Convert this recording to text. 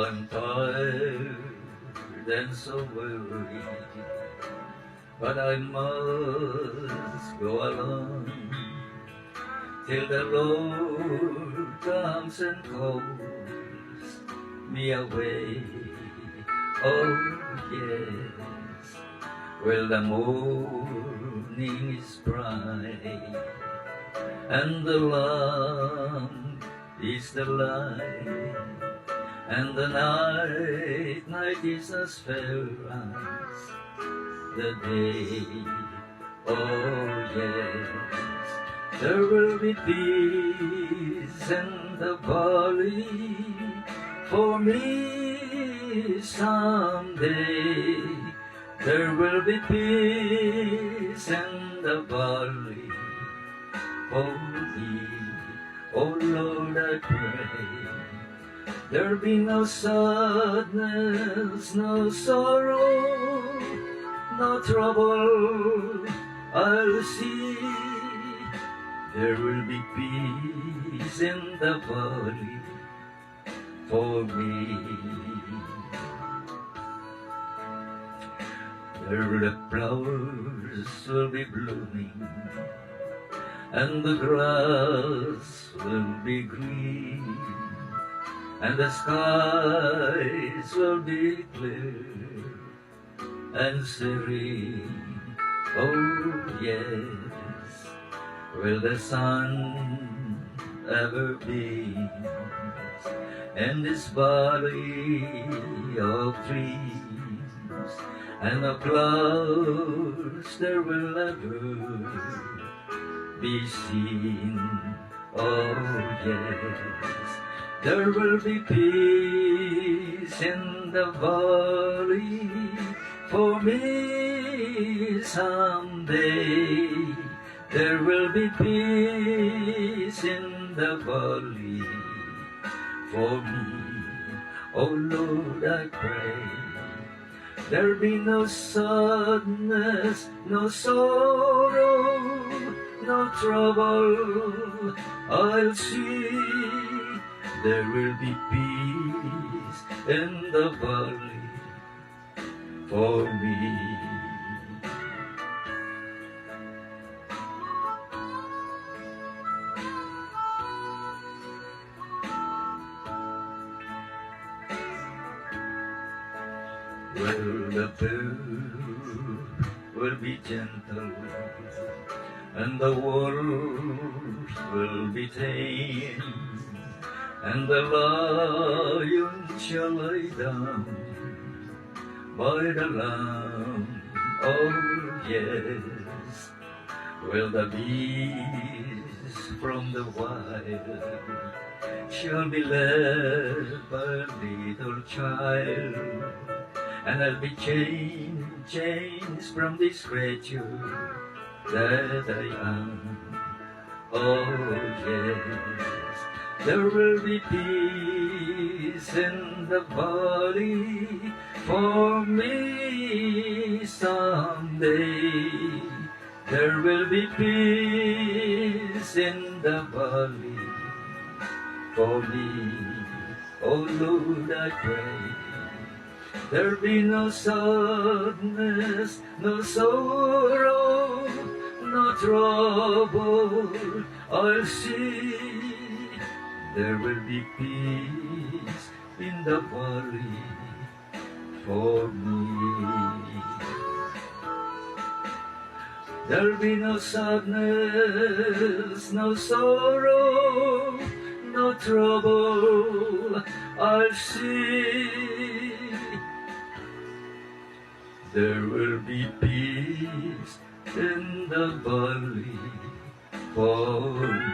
I'm tired and so weary, but I must go along till the Lord comes and calls me away. Oh yes, well the morning is bright and the lamp is the light, and the night is as fair as the day. Oh yes, there will be peace in the valley for me someday. There will be peace in the valley for me. Oh Lord, I pray there be no sadness, no sorrow, no trouble I'll see. There will be peace in the valley for me. There the flowers will be blooming, and the grass will be green, and the skies will be clear and serene. Oh yes, will the sun ever beams in this valley of dreams, and the clouds there will never be seen. Oh yes, there will be peace in the valley for me someday. There will be peace in the valley for me. Oh Lord, I pray there be no sadness, no sorrow, no trouble I'll see. There will be peace in the valley for me. Well, the bird will be gentle, and the wolf will be tame, and the lion shall lie down by the lamb. Oh yes, well the beast from the wild shall be led by a little child, and I'll be changed from this creature that I am. Oh yes, there will be peace in the valley for me someday. There will be peace in the valley for me. Oh Lord, I pray there be no sadness, no sorrow, no trouble I'll see. There will be peace in the valley for me. There'll be no sadness, no sorrow, no trouble I'll see. There will be peace in the valley for me.